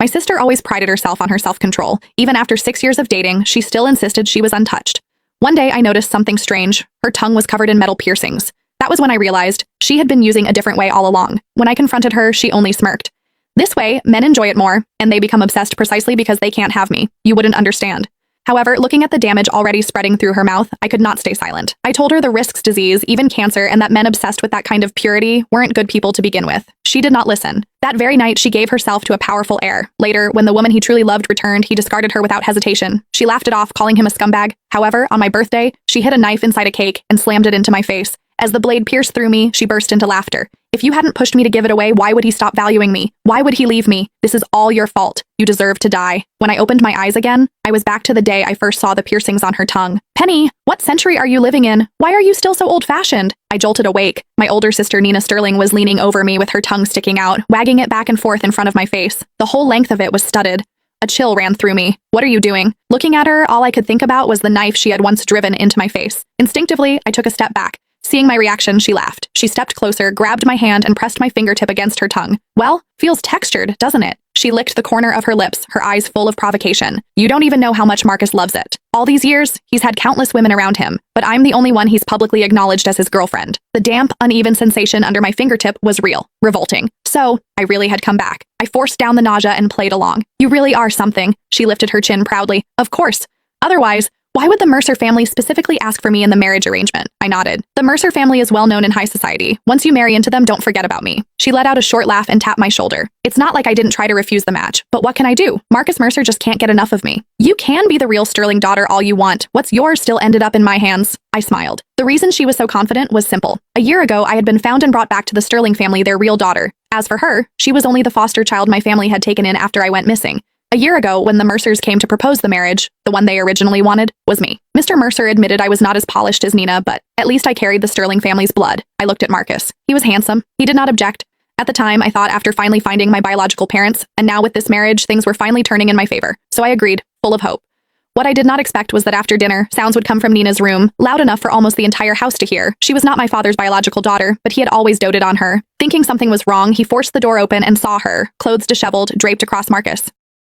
My sister always prided herself on her self-control. Even after 6 years of dating, she still insisted she was untouched. One day, I noticed something strange. Her tongue was covered in metal piercings. That was when I realized she had been using a different way all along. When I confronted her, she only smirked. This way, men enjoy it more, and they become obsessed precisely because they can't have me. You wouldn't understand. However, looking at the damage already spreading through her mouth, I could not stay silent. I told her the risks, disease, even cancer, and that men obsessed with that kind of purity weren't good people to begin with. She did not listen. That very night, she gave herself to a powerful heir. Later, when the woman he truly loved returned, he discarded her without hesitation. She laughed it off, calling him a scumbag. However, on my birthday, she hid a knife inside a cake and slammed it into my face. As the blade pierced through me, she burst into laughter. If you hadn't pushed me to give it away, why would he stop valuing me? Why would he leave me? This is all your fault. You deserve to die. When I opened my eyes again, I was back to the day I first saw the piercings on her tongue. Penny, what century are you living in? Why are you still so old-fashioned? I jolted awake. My older sister Nina Sterling was leaning over me with her tongue sticking out, wagging it back and forth in front of my face. The whole length of it was studded. A chill ran through me. What are you doing? Looking at her, all I could think about was the knife she had once driven into my face. Instinctively, I took a step back. Seeing my reaction, she laughed. She stepped closer, grabbed my hand, and pressed my fingertip against her tongue. Well, feels textured, doesn't it? She licked the corner of her lips, her eyes full of provocation. You don't even know how much Marcus loves it. All these years, he's had countless women around him, but I'm the only one he's publicly acknowledged as his girlfriend. The damp, uneven sensation under my fingertip was real, revolting. So, I really had come back. I forced down the nausea and played along. You really are something. She lifted her chin proudly. Of course. Otherwise, why would the Mercer family specifically ask for me in the marriage arrangement? I nodded. The Mercer family is well known in high society. Once you marry into them, don't forget about me. She let out a short laugh and tapped my shoulder. It's not like I didn't try to refuse the match, but what can I do? Marcus Mercer just can't get enough of me. You can be the real Sterling daughter all you want. What's yours still ended up in my hands. I smiled. The reason she was so confident was simple. A year ago, I had been found and brought back to the Sterling family their real daughter. As for her, she was only the foster child my family had taken in after I went missing. A year ago, when the Mercers came to propose the marriage, the one they originally wanted was me. Mr. Mercer admitted I was not as polished as Nina, but at least I carried the Sterling family's blood. I looked at Marcus. He was handsome. He did not object. At the time, I thought after finally finding my biological parents, and now with this marriage, things were finally turning in my favor. So I agreed, full of hope. What I did not expect was that after dinner, sounds would come from Nina's room, loud enough for almost the entire house to hear. She was not my father's biological daughter, but he had always doted on her. Thinking something was wrong, he forced the door open and saw her, clothes disheveled, draped across Marcus.